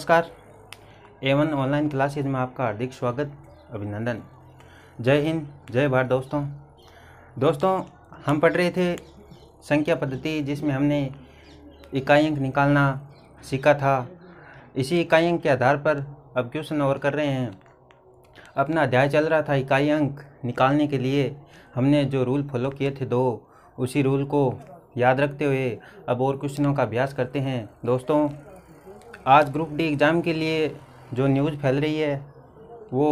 नमस्कार। A1 online classes में आपका हार्दिक स्वागत, अभिनंदन। जय हिंद, जय भारत। दोस्तों हम पढ़ रहे थे संख्या पद्धति, जिसमें हमने इकाई अंक निकालना सीखा था। इसी इकाई अंक के आधार पर अब क्वेश्चन और कर रहे हैं। अपना अध्याय चल रहा था इकाई अंक निकालने के लिए। हमने जो रूल फॉलो किए थे उसी रूल को याद रखते हुए अब और क्वेश्चनों का अभ्यास करते हैं। दोस्तों आज ग्रुप डी एग्ज़ाम के लिए जो न्यूज़ फैल रही है वो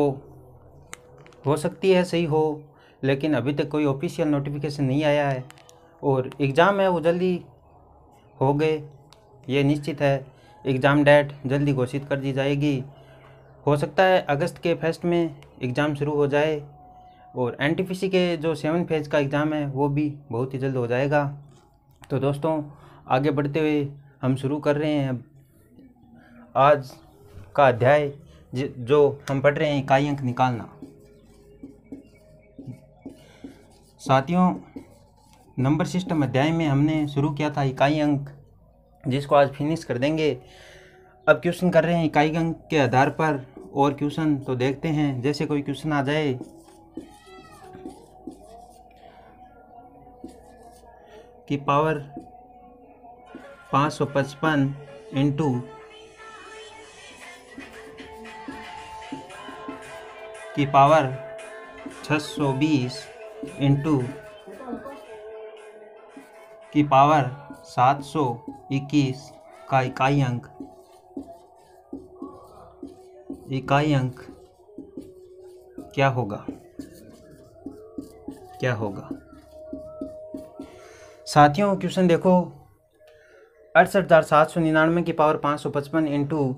हो सकती है सही हो, लेकिन अभी तक कोई ऑफिशियल नोटिफिकेशन नहीं आया है और एग्ज़ाम है वो जल्दी हो गए, ये निश्चित है। एग्ज़ाम डेट जल्दी घोषित कर दी जाएगी। हो सकता है अगस्त के फर्स्ट में एग्ज़ाम शुरू हो जाए और एनटीपीसी के जो 7 फेज़ का एग्ज़ाम है वो भी बहुत ही जल्द हो जाएगा। तो दोस्तों आगे बढ़ते हुए हम शुरू कर रहे हैं आज का अध्याय, जो हम पढ़ रहे हैं इकाई अंक निकालना। साथियों नंबर सिस्टम अध्याय में हमने शुरू किया था इकाई अंक, जिसको आज फिनिश कर देंगे। अब क्वेश्चन कर रहे हैं इकाई अंक के आधार पर और क्वेश्चन तो देखते हैं। जैसे कोई क्वेश्चन आ जाए कि पावर 555 इंटू की पावर 620 इंटू की पावर 721 का इकाई अंक क्या होगा? साथियों क्वेश्चन देखो, 68,799 की पावर 555 इंटू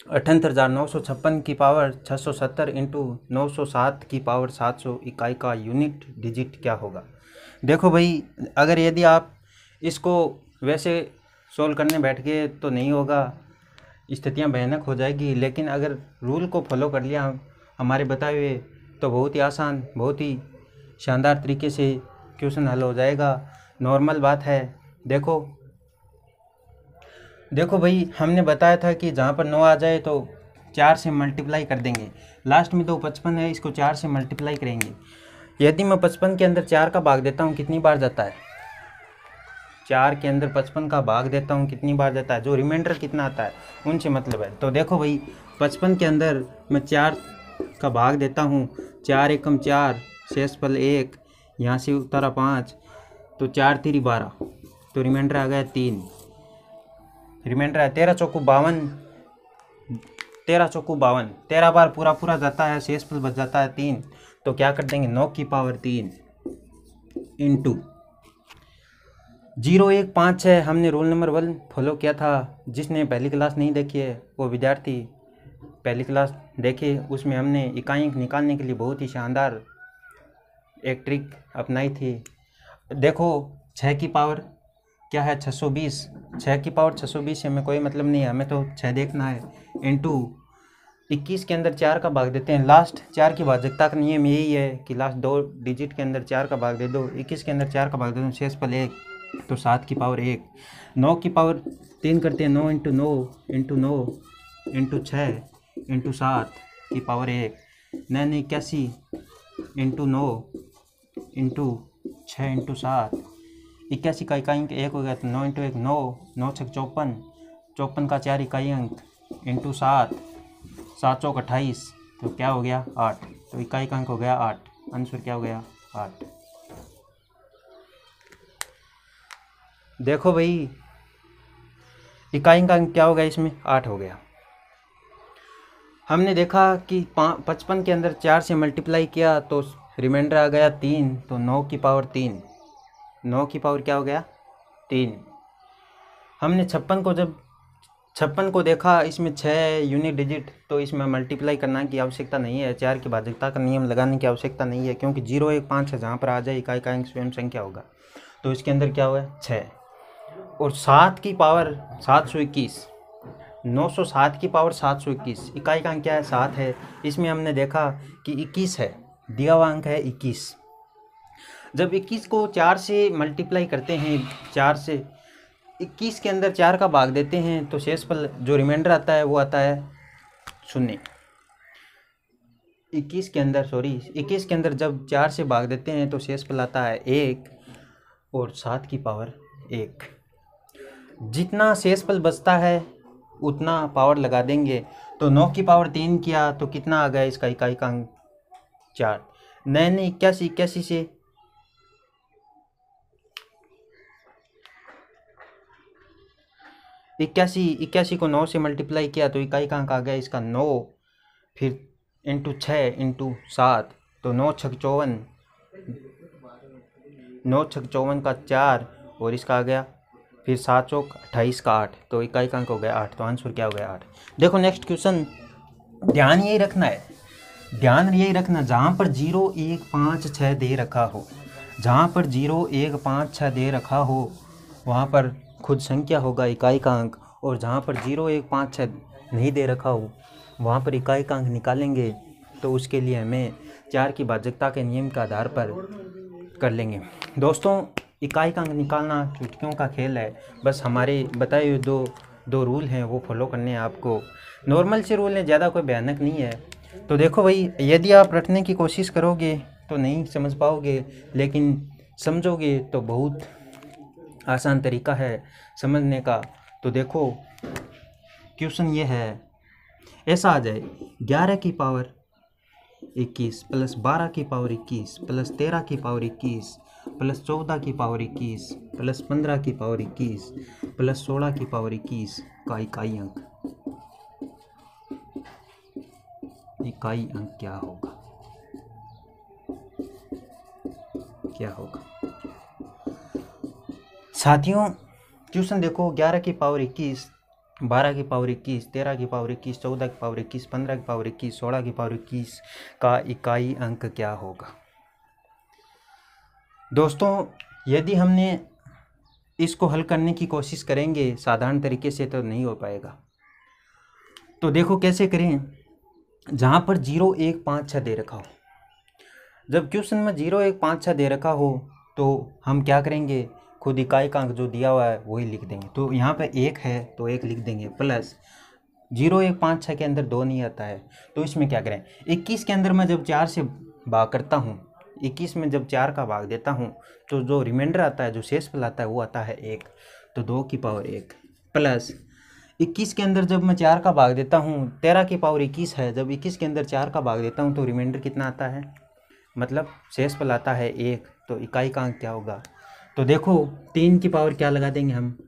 78,956 की पावर 670 इंटू 907 की पावर 700 इकाई का यूनिट डिजिट क्या होगा? देखो भाई, अगर यदि आप इसको वैसे सोल्व करने बैठ गए तो नहीं होगा, स्थितियां भयानक हो जाएगी। लेकिन अगर रूल को फॉलो कर लिया हमारे बताए हुए तो बहुत ही आसान, बहुत ही शानदार तरीके से क्वेश्चन हल हो जाएगा। नॉर्मल बात है। देखो भाई, हमने बताया था कि जहाँ पर 9 आ जाए तो 4 से मल्टीप्लाई कर देंगे। लास्ट में 255 है, इसको 4 से मल्टीप्लाई करेंगे। यदि मैं 55 के अंदर 4 का भाग देता हूँ कितनी बार जाता है? 4 के अंदर 55 का भाग देता हूँ कितनी बार जाता है? जो रिमाइंडर कितना आता है उनसे मतलब है। तो देखो भाई, 55 के अंदर मैं 4 का भाग देता हूँ, 4 एकम 4, शेषफल 1, यहाँ से उतारा 5, तो 4 3 12, तो रिमाइंडर आ गया 3। रिमाइंडर है 13 चौकू 52, 13 चौकू 52, 13 बार पूरा जाता है, शेषफल बच जाता है 3। तो क्या कर देंगे? 9 की पावर 3 इंटू 0156। हमने रूल नंबर 1 फॉलो किया था। जिसने पहली क्लास नहीं देखी है वो विद्यार्थी पहली क्लास देखे। उसमें हमने इकाई अंक निकालने के लिए बहुत ही शानदार एक ट्रिक अपनाई थी। देखो 6 की पावर क्या है? 620। 6 की पावर 620 से हमें कोई मतलब नहीं है, हमें तो 6 देखना है। इंटू 21 के अंदर 4 का भाग देते हैं। लास्ट 4 की भाजकता का नियम यही है कि लास्ट 2 डिजिट के अंदर 4 का भाग दे दो। 21 के अंदर 4 का भाग दे दो, शेषफल 1, तो 7 की पावर 1। 9 की पावर 3 करते हैं, 9 इंटू 9 इंटू 9 इंटू 6 इंटू 7 की पावर 1, 9 81 इंटू 9 इंटू 6 इंटू 7, 81 का इकाई अंक 1 हो गया। तो 9 इंटू 1 9, 9 6 54, 54 का 4 इकाई अंक इंटू 7, 7 चौक 28, तो क्या हो गया? 8। तो इकाई का अंक हो गया 8। आंसर क्या हो गया? 8। देखो भाई, इकाई का अंक क्या हो गया? इसमें 8 हो गया। हमने देखा कि 55 के अंदर 4 से मल्टीप्लाई किया तो रिमाइंडर आ गया 3, तो 9 की पावर 3। 9 की पावर क्या हो गया? 3। हमने 56 को देखा, इसमें 6 यूनिट डिजिट, तो इसमें मल्टीप्लाई करने की आवश्यकता नहीं है, 4 की भाजकता का नियम लगाने की आवश्यकता नहीं है, क्योंकि 015 है, जहाँ पर आ जाए इकाई का अंक स्वयं संख्या होगा। तो इसके अंदर क्या हुआ? 6। और 7 की पावर 721, 907 की पावर 721, इकाई का अंक क्या है? 7 है। इसमें हमने देखा कि 21 है, दिया हुआ अंक है 21। जब 21 को 4 से मल्टीप्लाई करते हैं, 4 से 21 के अंदर 4 का भाग देते हैं तो शेषफल जो रिमाइंडर आता है वो आता है 0। 21 के अंदर जब 4 से भाग देते हैं तो शेषफल आता है 1 और 7 की पावर 1। जितना शेषफल बचता है उतना पावर लगा देंगे। तो 9 की पावर 3 किया तो कितना आ गया इसका इकाई का अंक 4। 9 ने 81 से 81 को 9 से मल्टीप्लाई किया तो इकाई का अंक आ गया इसका 9, फिर इंटू 6 इंटू 7 तो 9 छक 54, 9 छक 54 का 4 और इसका आ गया फिर 7 चौक 28 का 8 तो इकाई का अंक हो गया 8। तो आंसर क्या हो गया 8। देखो नेक्स्ट क्वेश्चन, ध्यान यही रखना है, जहाँ पर 0 1 5 6 दे रखा हो, जहाँ पर 0 1 5 6 दे रखा हो वहाँ पर खुद संख्या होगा इकाई का अंक, और जहाँ पर 0 1 5 6 नहीं दे रखा हो वहाँ पर इकाई का अंक निकालेंगे तो उसके लिए हमें 4 की भाज्यता के नियम के आधार पर कर लेंगे। दोस्तों इकाई का अंक निकालना चुटकियों का खेल है, बस हमारे बताए हुए दो रूल हैं वो फॉलो करने हैं आपको। नॉर्मल से रूल हैं, ज़्यादा कोई भयानक नहीं है। तो देखो भाई, यदि आप रटने की कोशिश करोगे तो नहीं समझ पाओगे, लेकिन समझोगे तो बहुत आसान तरीका है समझने का। तो देखो क्वेश्चन ये है, ऐसा आ जाए 11 की पावर 21 प्लस 12 की पावर 21 प्लस 13 की पावर 21 प्लस 14 की पावर 21 प्लस 15 की पावर 21 प्लस 16 की पावर 21 का इकाई अंक क्या होगा? साथियों क्वेश्चन देखो, 11 की पावर 21, 12 की पावर 21, 13 की पावर 21, 14 की पावर 21, 15 की पावर 21, 16 की पावर 21 का इकाई अंक क्या होगा? दोस्तों यदि हमने इसको हल करने की कोशिश करेंगे साधारण तरीके से तो नहीं हो पाएगा। तो देखो कैसे करें, जहाँ पर 0 1 5 6 दे रखा हो, जब क्वेश्चन में 0 1 5 6 दे रखा हो तो हम क्या करेंगे, खुद इकाई का अंक जो दिया हुआ है वही लिख देंगे। तो यहाँ पे 1 है तो 1 लिख देंगे, प्लस 0 1 5 6 के अंदर 2 नहीं आता है तो इसमें क्या करें, 21 के अंदर मैं जब 4 से भाग करता हूँ, 21 में जब 4 का भाग देता हूँ तो जो रिमाइंडर आता है, जो शेषफल आता है वो आता है 1, तो 2 की पावर 1 प्लस 21 के अंदर जब मैं 4 का भाग देता हूँ, 13 की पावर 21 है, जब 21 के अंदर 4 का भाग देता हूँ तो रिमाइंडर कितना आता है, मतलब शेषफल आता है 1, तो इकाई का अंक क्या होगा? तो देखो 3 की पावर क्या लगा देंगे हम,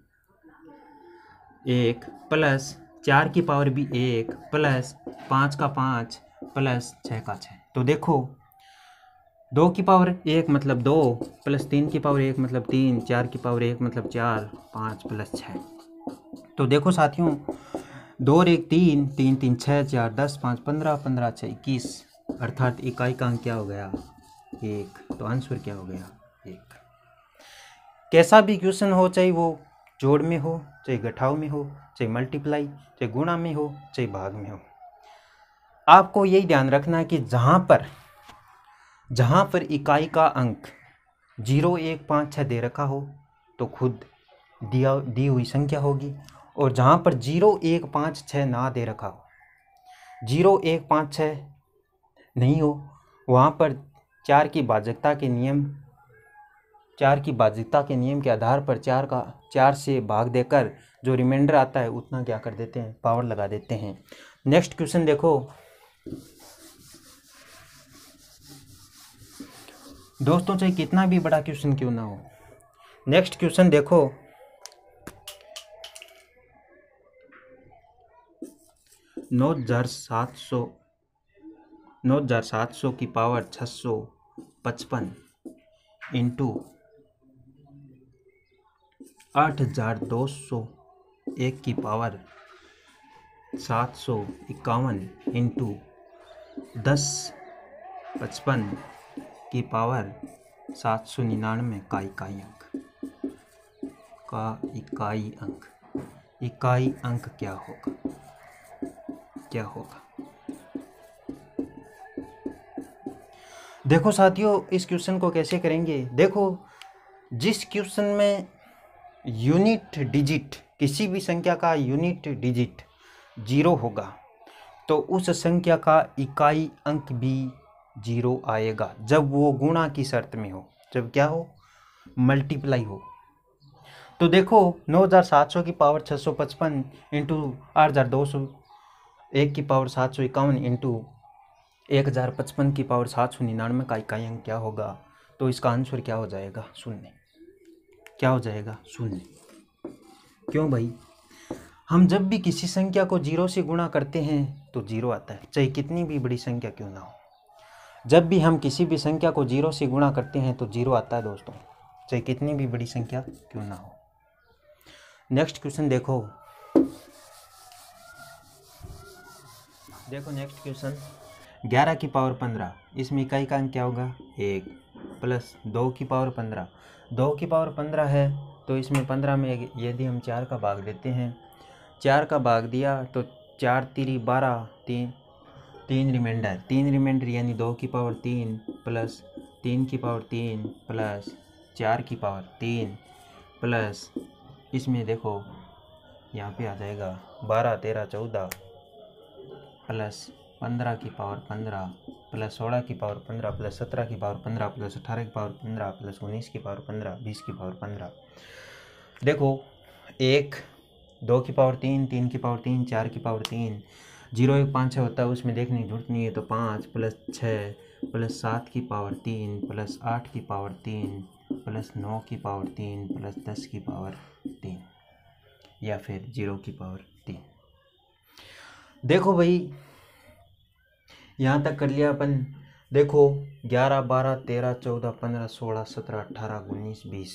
1 प्लस 4 की पावर भी 1 प्लस 5 का 5 प्लस 6 का 6। तो देखो 2 की पावर 1 मतलब 2 प्लस 3 की पावर 1 मतलब 3, 4 की पावर 1 मतलब 4, 5 प्लस 6। तो देखो साथियों 2 और 1 3, 3 3 6 4 10 5 15 15 6 21, अर्थात इकाई का अंक क्या हो गया 1। तो आंसर क्या हो गया 1। कैसा भी क्वेश्चन हो, चाहे वो जोड़ में हो, चाहे घटाव में हो, चाहे मल्टीप्लाई, चाहे गुणा में हो, चाहे भाग में हो, आपको यही ध्यान रखना है कि जहाँ पर इकाई का अंक 0 1 5 6 दे रखा हो तो खुद दी हुई संख्या होगी, और जहाँ पर 0 1 5 6 ना दे रखा हो, 0 1 5 6 नहीं हो, वहाँ पर 4 की भाज्यता के नियम के आधार पर 4 से भाग देकर जो रिमाइंडर आता है उतना क्या कर देते हैं, पावर लगा देते हैं। नेक्स्ट क्वेश्चन देखो दोस्तों, चाहे कितना भी बड़ा क्वेश्चन क्यों ना हो। नेक्स्ट क्वेश्चन देखो, 9700 की पावर 655 इंटू 8201 की पावर 751 इंटू 1055 की पावर 799 का इकाई अंक क्या होगा? देखो साथियों इस क्वेश्चन को कैसे करेंगे, देखो जिस क्वेश्चन में यूनिट डिजिट, किसी भी संख्या का यूनिट डिजिट 0 होगा तो उस संख्या का इकाई अंक भी 0 आएगा जब वो गुणा की शर्त में हो, जब क्या हो, मल्टीप्लाई हो। तो देखो 9700 की पावर 655 इंटू 8200 1 की पावर 751 इंटू 1055 की पावर 799 का इकाई अंक क्या होगा? तो इसका आंसर क्या हो जाएगा? शून्य। क्या हो जाएगा? शून्य। क्यों भाई? हम जब भी किसी संख्या को 0 से गुणा करते हैं तो 0 आता है, चाहे कितनी भी बड़ी संख्या क्यों ना हो। जब भी हम किसी भी संख्या को 0 से गुणा करते हैं तो 0 आता है दोस्तों, चाहे कितनी भी बड़ी संख्या क्यों ना हो। नेक्स्ट क्वेश्चन देखो नेक्स्ट क्वेश्चन 11 की पावर 15, इसमें इकाई का अंक क्या होगा? 1 प्लस 2 की पावर 15, 2 की पावर 15 है तो इसमें 15 में यदि हम 4 का भाग देते हैं, 4 का भाग दिया तो 4 तिरी 12, 3 रिमाइंडर यानी 2 की पावर 3 प्लस 3 की पावर 3 प्लस 4 की पावर 3 प्लस इसमें देखो यहाँ पे आ जाएगा 12, 13, 14 प्लस 15 की पावर 15 प्लस 16 की पावर 15 प्लस 17 की पावर 15 प्लस 18 की पावर 15 प्लस 19 की पावर 15 20 की पावर 15। देखो 1, 2 की पावर 3, 3 की पावर 3, 4 की पावर 3, 0 1 5 6 होता है, उसमें देखने की जरूरत नहीं है। तो 5 प्लस 6 प्लस 7 की पावर 3 प्लस 8 की पावर 3 प्लस 9 की पावर 3 प्लस 10 की पावर 3 या फिर 0 की पावर 3। देखो भाई यहाँ तक कर लिया अपन। देखो 11, 12, 13, 14, 15, 16, 17, 18, 19, 20,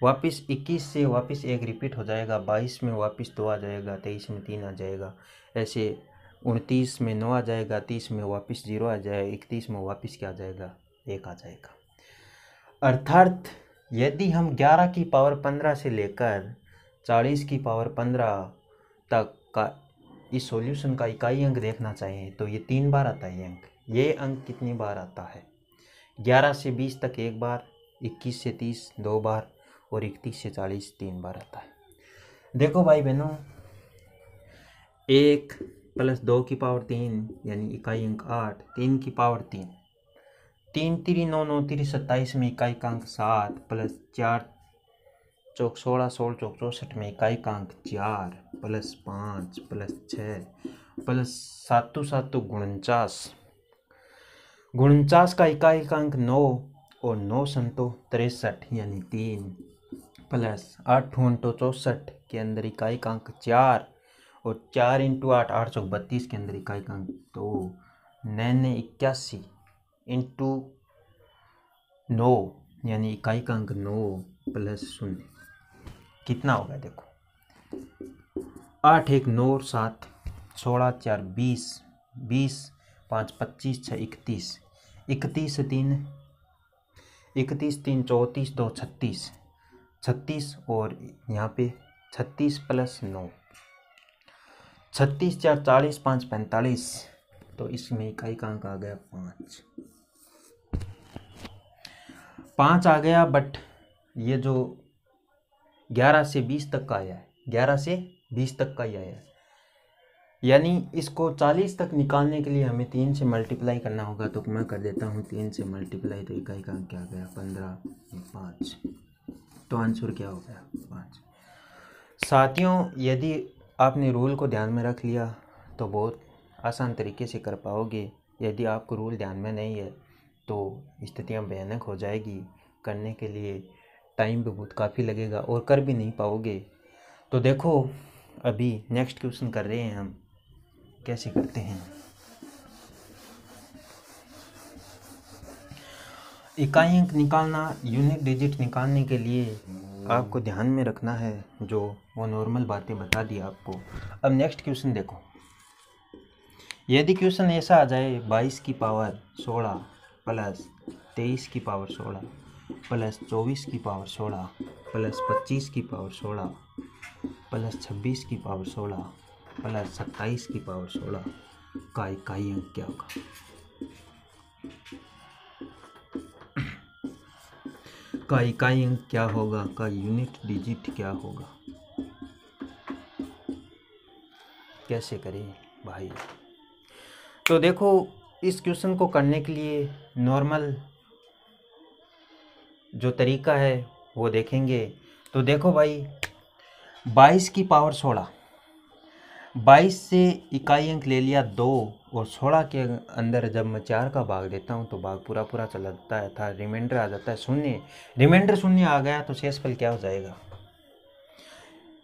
वापस 21 से वापस 1 रिपीट हो जाएगा, 22 में वापस 2 आ जाएगा, 23 में 3 आ जाएगा, ऐसे 29 में 9 आ जाएगा, 30 में वापस 0 आ जाएगा, 31 में वापस क्या आ जाएगा? 1 आ जाएगा। अर्थात यदि हम 11 की पावर 15 से लेकर 40 की पावर 15 तक का इस सॉल्यूशन का इकाई अंक देखना चाहिए तो ये 3 बार आता है। ये अंक, ये अंक कितनी बार आता है? 11 से 20 तक 1 बार, 21 से 30 2 बार और 31 से 40 3 बार आता है। देखो भाई बहनों 1 प्लस 2 की पावर 3 यानी इकाई अंक 8, 3 की पावर 3, 3 3 9 9 3 27 में इकाई का अंक 7 प्लस 4 चौक 16 16 चौक 64 में इकाई का अंक 4 प्लस 5 प्लस 6 प्लस 7 7 49, 49 का इकाई का अंक 9 और 9 संतो 63 यानी 3 प्लस 8 इंटू 64 के अंदर इकाई का अंक 4 और 4 इंटू 8 8 चौक 32 के अंदर इकाई का अंक 2, 9 81 इंटू 9 यानी इकाई का अंक 9 प्लस 0 कितना होगा? देखो 8 1 9 और 7, 16 4 20, 20 5 25 6 31, 31 3 31 3 34 2 36, 36 और यहाँ पे 36 प्लस 9, 36 4 40 5 45, तो इसमें इकाई का अंक आ गया 5 आ गया। बट ये जो 11 से 20 तक का आया है, 11 से 20 तक का ही आया है, यानी इसको 40 तक निकालने के लिए हमें 3 से मल्टीप्लाई करना होगा। तो मैं कर देता हूँ 3 से मल्टीप्लाई, तो इकाई का अंक क्या गया? 15 5, तो आंसर क्या हो गया? 5। साथियों यदि आपने रूल को ध्यान में रख लिया तो बहुत आसान तरीके से कर पाओगे। यदि आपको रूल ध्यान में नहीं है तो स्थितियाँ भयानक हो जाएगी, करने के लिए टाइम भी बहुत काफ़ी लगेगा और कर भी नहीं पाओगे। तो देखो अभी नेक्स्ट क्वेश्चन कर रहे हैं हम, कैसे करते हैं। इकाई अंक निकालना, यूनिट डिजिट निकालने के लिए आपको ध्यान में रखना है जो वो नॉर्मल बातें बता दी आपको। अब नेक्स्ट क्वेश्चन देखो, यदि क्वेश्चन ऐसा आ जाए 22 की पावर 16 प्लस 23 की पावर 16 प्लस 24 की पावर 16 प्लस 25 की पावर 16 प्लस 26 की पावर 16 प्लस 27 की पावर 16 का इकाई अंक क्या होगा? का इकाई अंक क्या होगा, का यूनिट डिजिट क्या होगा। कैसे करें भाई। तो देखो इस क्वेश्चन को करने के लिए नॉर्मल जो तरीका है वो देखेंगे। तो देखो भाई 22 की पावर 16, 22 से इकाई अंक ले लिया 2 और 16 के अंदर जब मैं 4 का भाग देता हूँ तो भाग पूरा पूरा चला जाता है था, रिमाइंडर आ जाता है शून्य। रिमाइंडर शून्य आ गया तो शेषफल क्या हो जाएगा,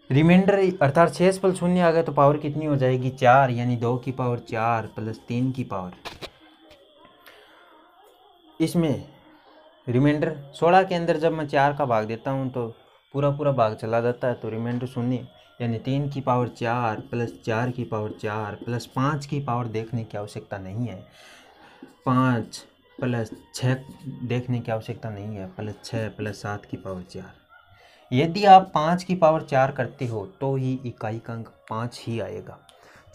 रिमाइंडर अर्थात शेषफल शून्य आ गया तो पावर कितनी हो जाएगी 4, यानी 2 की पावर 4 प्लस 3 की पावर, इसमें रिमाइंडर 16 के अंदर जब मैं 4 का भाग देता हूँ तो पूरा पूरा भाग चला जाता है तो रिमाइंडर शून्य, यानी 3 की पावर 4 प्लस 4 की पावर 4 प्लस 5 की पावर देखने की आवश्यकता नहीं है, 5 प्लस 6 देखने की आवश्यकता नहीं है, प्लस 6 प्लस 7 की पावर 4। यदि आप 5 की पावर 4 करते हो तो ही इकाई का अंक 5 ही आएगा,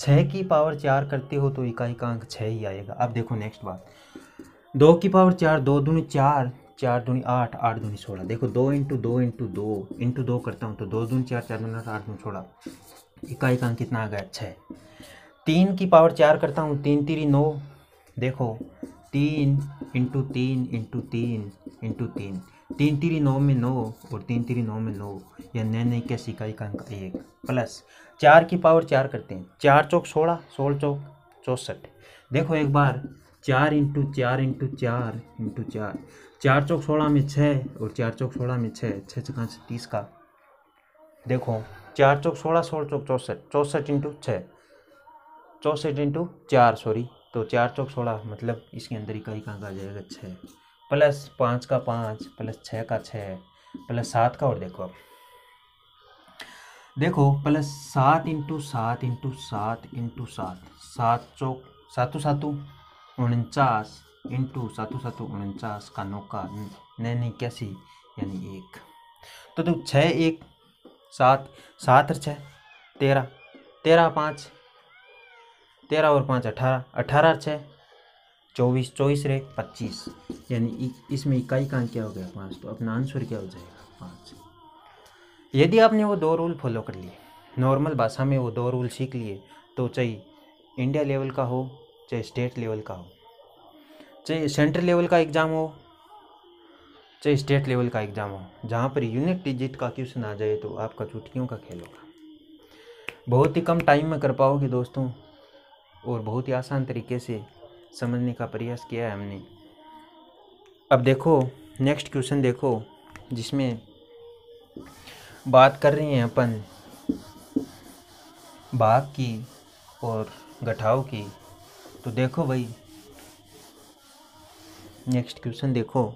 6 की पावर 4 करते हो तो इकाई का अंक 6 ही आएगा। अब देखो नेक्स्ट बात, 2 की पावर 4, 2 दूनी 4, 4 दूनी 8, 8 दूनी 16। देखो 2 इंटू 2 इंटू 2 इंटू 2 करता हूँ तो 2 दूनी 4, 4 दूनी 8, 8 दूनी 16, इकाई का अंक कितना आ गया 6। 3 की पावर 4 करता हूँ, 3 3 9, देखो 3 इंटू 3 इंटू 3 इंटू 3, 3 3 9 में 9 और 3 3 9 में 9, या 9 21 इकाई का अंक 1 प्लस 4 की पावर 4 करते हैं, 4 चौक 16, 16 चौक 64। देखो एक बार 4 इंटू 4 इंटू 4 इंटू 4, 4 चौक 16 में 6 और 4 चौक 16 में 6, 6 चौका 30 का, देखो 4 चौक 16, 16 चौक 64, 64 इंटू 6, 64 इंटू 4 सॉरी, तो 4 चौक 16 मतलब इसके अंदर इकाई का अंक आ जाएगा 6 प्लस 5 का 5 प्लस 6 का 6 प्लस 7 का, और देखो अब देखो प्लस 7 इंटू 7 इंटू 7 इंटू 7, 7 चौक 7 7 49 इंटू 7 7 49 का 9 का 9 81 यानी 1। तो 6 1 7, 7 और 6 13, 13 5 13 और 5 18, 18 और 6 24, 24 रे 25, यानी इसमें इकाई का अंक क्या हो गया 5, तो अपना आंसर क्या हो जाएगा 5। यदि आपने वो 2 रूल फॉलो कर लिए, नॉर्मल भाषा में वो 2 रूल सीख लिए, तो चाहे इंडिया लेवल का हो चाहे स्टेट लेवल का हो, चाहे सेंट्रल लेवल का एग्ज़ाम हो चाहे स्टेट लेवल का एग्ज़ाम हो, जहाँ पर यूनिट डिजिट का क्वेश्चन आ जाए तो आपका चुटकियों का खेल होगा। बहुत ही कम टाइम में कर पाओगे दोस्तों, और बहुत ही आसान तरीके से समझने का प्रयास किया है हमने। अब देखो नेक्स्ट क्वेश्चन देखो, जिसमें बात कर रहे हैं अपन भाग की और घटाव की। तो देखो भाई नेक्स्ट क्वेश्चन देखो,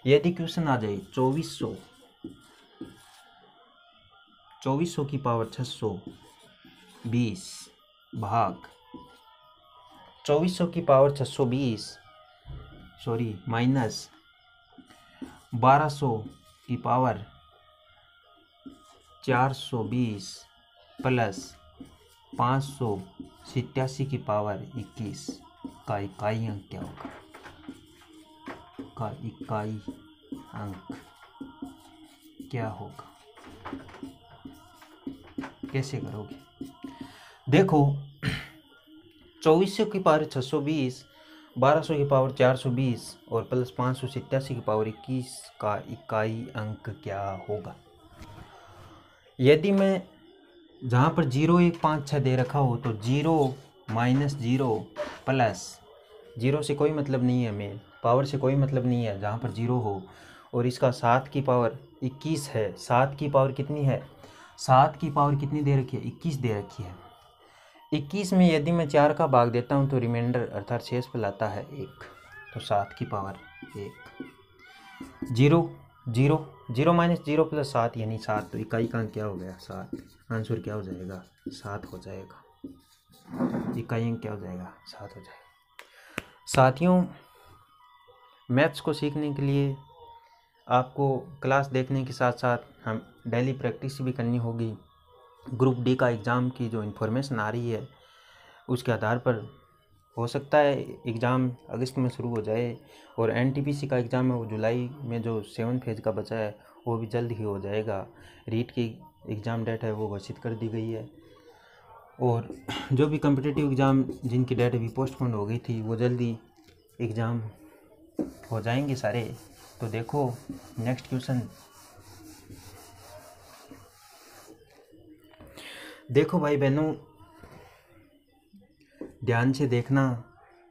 यदि क्वेश्चन आ जाए 2400 की पावर 620 भाग 2400 की पावर 620 सॉरी माइनस 1200 की पावर 420 प्लस 587 की पावर 21 का इकाई अंक क्या होगा, का इकाई अंक क्या होगा, कैसे करोगे। देखो 2400 की पावर 620, 1200 की पावर 420 और प्लस 587 की पावर 21 का इकाई अंक क्या होगा। यदि मैं जहाँ पर 0 1 5 6 दे रखा हो तो 0 माइनस 0 प्लस 0 से कोई मतलब नहीं है, हमें पावर से कोई मतलब नहीं है जहाँ पर 0 हो, और इसका 7 की पावर 21 है। 7 की पावर कितनी है, 7 की पावर कितनी दे रखी है 21 दे रखी है। 21 में यदि मैं 4 का भाग देता हूँ तो रिमाइंडर अर्थात शेषफल आता है 1, तो 7 की पावर 1, 0 0 0 माइनस 0 प्लस 7 यानी 7, तो इकाई का अंक क्या हो गया 7, आंसर क्या हो जाएगा 7 हो जाएगा, इकाई अंक क्या हो जाएगा 7 हो जाएगा। साथियों मैथ्स को सीखने के लिए आपको क्लास देखने के साथ साथ हम डेली प्रैक्टिस भी करनी होगी। ग्रुप डी का एग्ज़ाम की जो इन्फॉर्मेशन आ रही है उसके आधार पर हो सकता है एग्ज़ाम अगस्त में शुरू हो जाए, और एनटीपीसी का एग्ज़ाम है वो जुलाई में, जो 7 फेज़ का बचा है वो भी जल्द ही हो जाएगा। रीट की एग्ज़ाम डेट है वो घोषित कर दी गई है, और जो भी कम्पिटिटिव एग्ज़ाम जिनकी डेट अभी पोस्टपोन हो गई थी वो जल्दी एग्ज़ाम हो जाएंगे सारे। तो देखो नेक्स्ट क्वेश्चन, देखो भाई बहनों ध्यान से देखना।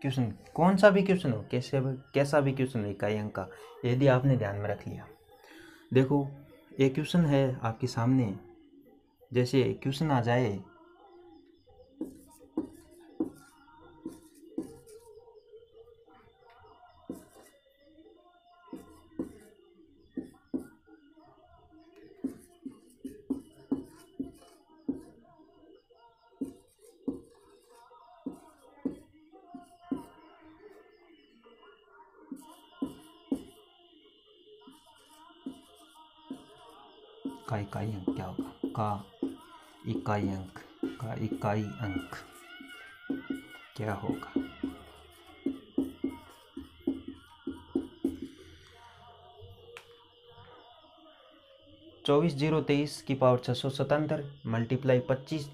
क्वेश्चन कौन सा भी क्वेश्चन हो, कैसा भी क्वेश्चन हो इकाई अंक का, यदि आपने ध्यान में रख लिया। देखो एक क्वेश्चन है आपके सामने, जैसे क्वेश्चन आ जाए का इकाई अंक क्या होगा, का इकाई अंक क्या होगा। 24,023 की पावर 677 मल्टीप्लाई 25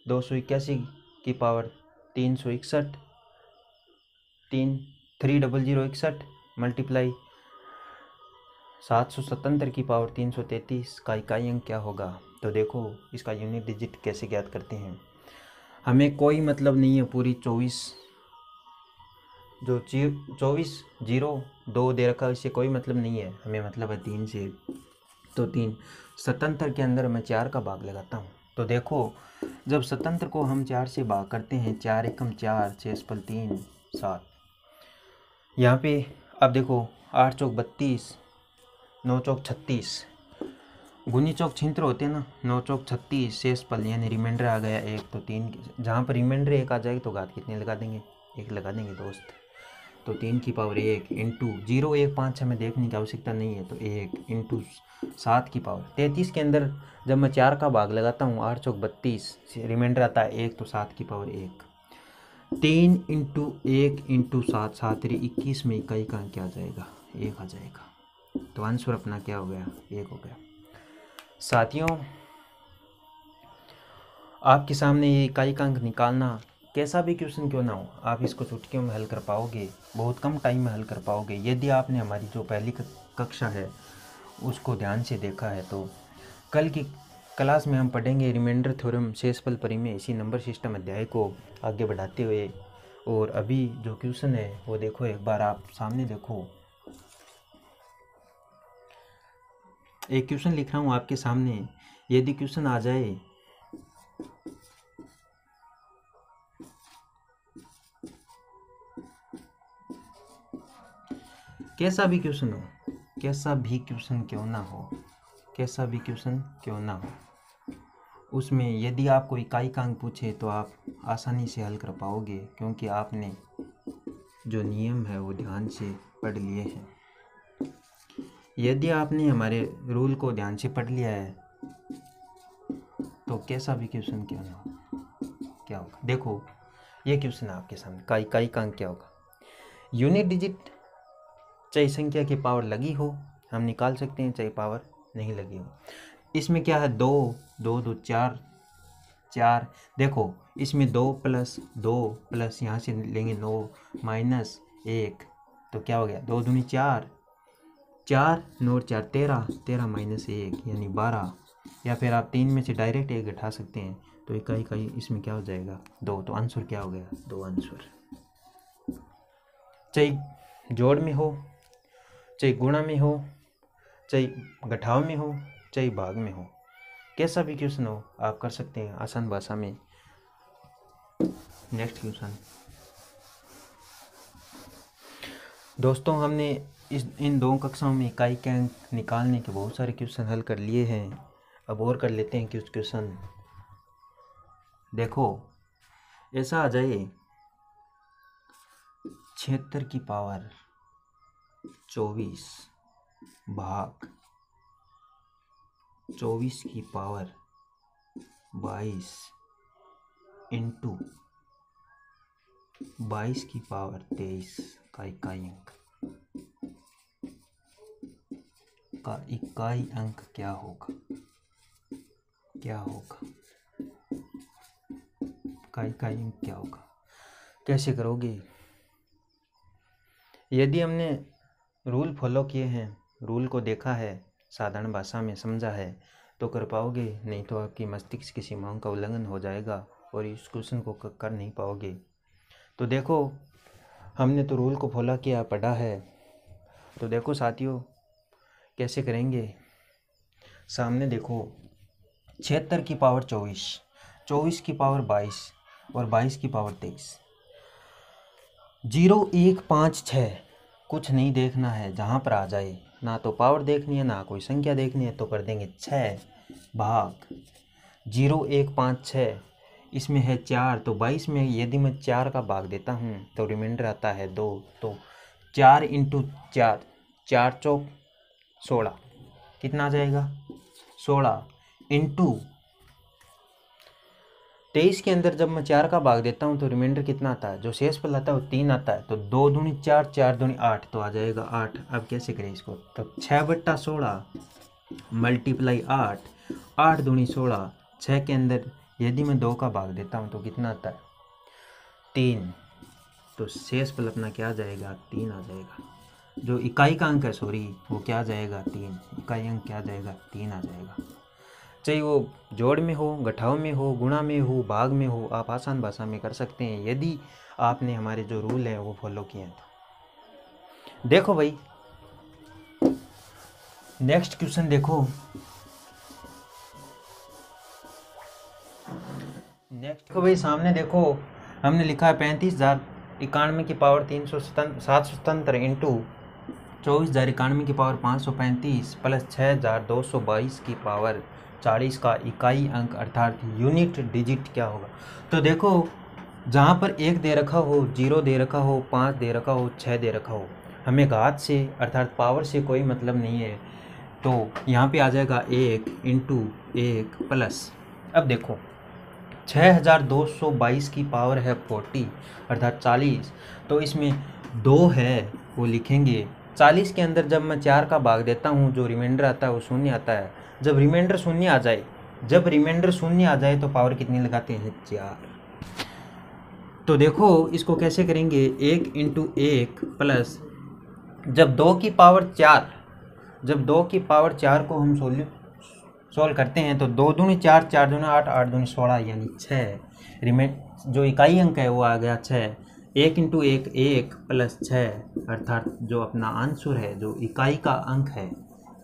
281 की पावर 361 3,061 मल्टीप्लाई 777 की पावर 333 का इकाई अंक क्या होगा। तो देखो इसका यूनिट डिजिट कैसे ज्ञात करते हैं। हमें कोई मतलब नहीं है पूरी 24 0 2 दे रखा है, इससे कोई मतलब नहीं है, हमें मतलब है 3 से। तो 3 77 के अंदर मैं 4 का भाग लगाता हूँ। तो देखो जब 77 को हम 4 से भाग करते हैं, 4 एकम 4, 6 पल 3 7, यहाँ पे अब देखो 8 चौक 32, 9 चौक 36, गुनी चौक छिंत्र होते हैं ना, 9 चौक 36, शेष पल यानी रिमाइंडर आ गया 1। तो 3 जहाँ पर रिमाइंडर 1 आ जाएगी तो घात कितने लगा देंगे, 1 लगा देंगे दोस्त। तो 3 की पावर 1 इंटू 0 1 5 हमें देखने की आवश्यकता नहीं है, तो 1 इंटू 7 की पावर 33 के अंदर जब मैं 4 का भाग लगाता हूँ, 8 चौक 32, रिमाइंडर आता है 1, तो 7 की पावर 1। 3 इंटू 1 इंटू 7, 7 21 में इकाई का क्या आ जाएगा, 1 आ जाएगा। तो आंसर अपना क्या हो गया, 1 हो गया। साथियों आपके सामने ये इकाई का अंक निकालना कैसा भी क्वेश्चन क्यों ना हो, आप इसको चुटकियों में हल कर पाओगे, बहुत कम टाइम में हल कर पाओगे यदि आपने हमारी जो पहली कक्षा है उसको ध्यान से देखा है। तो कल की क्लास में हम पढ़ेंगे रिमाइंडर थ्योरम, शेषफल परिमेय, इसी नंबर सिस्टम अध्याय को आगे बढ़ाते हुए। और अभी जो क्वेश्चन है वो देखो, एक बार आप सामने देखो, एक क्वेश्चन लिख रहा हूँ आपके सामने। यदि क्वेश्चन आ जाए कैसा भी क्वेश्चन हो, कैसा भी क्वेश्चन क्यों ना हो, कैसा भी क्वेश्चन क्यों ना हो, उसमें यदि आपको इकाई का अंक पूछे तो आप आसानी से हल कर पाओगे, क्योंकि आपने जो नियम है वो ध्यान से पढ़ लिए हैं। यदि आपने हमारे रूल को ध्यान से पढ़ लिया है तो कैसा भी क्वेश्चन क्यों ना हो, क्या होगा। देखो ये क्वेश्चन है आपके सामने, का इकाई का अंक क्या होगा। यूनिट डिजिट चाहे संख्या की पावर लगी हो हम निकाल सकते हैं, चाहे पावर नहीं लगी हो। इसमें क्या है, 2 2 2 4 4, देखो इसमें 2 प्लस 2 प्लस यहाँ से लेंगे 9 माइनस 1, तो क्या हो गया, 2 दूनी 4, 4 9 4 13, 13 माइनस 1 यानी 12, या फिर आप 3 में से डायरेक्ट 1 घटा सकते हैं। तो इकाई का इसमें क्या हो जाएगा, 2। तो आंसर क्या हो गया, 2 आंसर। चाहे जोड़ में हो, चाहे गुणा में हो, चाहे घटाव में हो, चाहे भाग में हो, कैसा भी क्वेश्चन हो आप कर सकते हैं आसान भाषा में। नेक्स्ट क्वेश्चन दोस्तों, हमने इन 2 कक्षाओं में इकाई के अंक निकालने के बहुत सारे क्वेश्चन हल कर लिए हैं। अब और कर लेते हैं कुछ क्वेश्चन। देखो ऐसा आ जाए 76 की पावर 24 भाग 24 की पावर 22 इंटू 22 की पावर 23 का इकाई अंक क्या होगा? क्या होगा का इकाई अंक क्या होगा? कैसे करोगे? यदि हमने रूल फॉलो किए हैं, रूल को देखा है, साधारण भाषा में समझा है तो कर पाओगे, नहीं तो आपकी मस्तिष्क की सीमाओं का उल्लंघन हो जाएगा और इस क्वेश्चन को कर नहीं पाओगे। तो देखो, हमने तो रूल को फॉलो किया, पढ़ा है, तो देखो साथियों कैसे करेंगे। सामने देखो, 76 की पावर 24, 24 की पावर 22 और 22 की पावर 23। 0 1 5 6 कुछ नहीं देखना है, जहाँ पर आ जाए, ना तो पावर देखनी है ना कोई संख्या देखनी है, तो कर देंगे 6 भाग 0 1 5 6। इसमें है 4, तो 22 में यदि मैं 4 का भाग देता हूँ तो रिमाइंडर आता है 2, तो 4 इंटू 4, 4 चौक 16, कितना आ जाएगा 16 इंटू 23 के अंदर जब मैं 4 का भाग देता हूँ तो रिमाइंडर कितना आता है, जो शेष फल आता है वो 3 आता है, तो 2 दूनी 4, 4 दूनी 8, तो आ जाएगा 8। अब कैसे करें इसको, तो 6/16 मल्टीप्लाई 8, 8 दूनी 16, 6 के अंदर यदि मैं 2 का भाग देता हूँ तो कितना आता है 3, तो शेष फल अपना क्या आ जाएगा 3 आ जाएगा। जो इकाई का अंक है सॉरी वो क्या आ जाएगा 3, इकाई अंक क्या आ जाएगा 3 आ जाएगा। चाहे वो जोड़ में हो, घटाव में हो, गुणा में हो, भाग में हो, आप आसान भाषा में कर सकते हैं यदि आपने हमारे जो रूल हैं वो फॉलो किए हैं तो। देखो भाई नेक्स्ट क्वेश्चन देखो, नेक्स्ट को भाई सामने देखो, हमने लिखा है 35,091 की पावर 777 इंटू 24,091 की पावर 535 प्लस 6,222 की पावर 40 का इकाई अंक अर्थात यूनिट डिजिट क्या होगा। तो देखो, जहाँ पर 1 दे रखा हो, 0 दे रखा हो, 5 दे रखा हो, 6 दे रखा हो, हमें घात से अर्थात पावर से कोई मतलब नहीं है, तो यहाँ पे आ जाएगा 1 इंटू 1 प्लस, अब देखो 6,222 की पावर है 40 अर्थात 40, तो इसमें 2 है वो लिखेंगे। 40 के अंदर जब मैं 4 का भाग देता हूँ जो रिमाइंडर आता है वो 0 आता है। जब रिमाइंडर 0 आ जाए, जब रिमाइंडर 0 आ जाए तो पावर कितनी लगाते हैं 4। तो देखो इसको कैसे करेंगे, 1 इंटू 1 प्लस, जब 2 की पावर 4, जब 2 की पावर 4 को हम सोल्व करते हैं तो 2 दूनी 4, 4 दूनी 8, 8 दूनी 16 यानी 6। रिमाइंड जो इकाई अंक है वो आ गया 6। 1 इंटू 1 1 प्लस 6 अर्थात जो अपना आंसर है, जो इकाई का अंक है,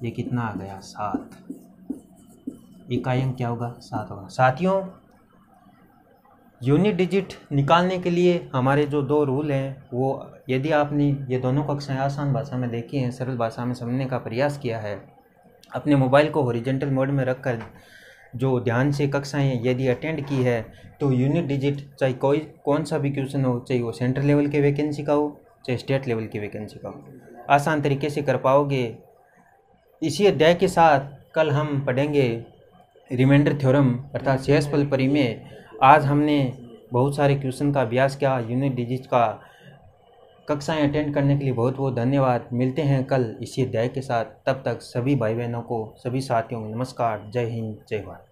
ये कितना आ गया 7। इकाई अंक क्या होगा 7 होगा। साथियों यूनिट डिजिट निकालने के लिए हमारे जो 2 रूल हैं वो यदि आपने ये दोनों कक्षाएं आसान भाषा में देखी हैं, सरल भाषा में समझने का प्रयास किया है, अपने मोबाइल को हॉरिजॉन्टल मोड में रखकर जो ध्यान से कक्षाएं यदि अटेंड की है, तो यूनिट डिजिट चाहे कौन सा भी क्वेश्चन हो, चाहे वो सेंट्रल लेवल के वैकेंसी का हो चाहे स्टेट लेवल की वैकेंसी का हो, आसान तरीके से कर पाओगे। इसी अध्याय के साथ कल हम पढ़ेंगे रिमाइंडर थ्योरम अर्थात शेषफल परिमेय। आज हमने बहुत सारे क्वेश्चन का अभ्यास किया यूनिट डिजिट का। कक्षाएं अटेंड करने के लिए बहुत बहुत धन्यवाद। मिलते हैं कल इसी अध्याय के साथ, तब तक सभी भाई बहनों को, सभी साथियों को नमस्कार। जय हिंद, जय भारत।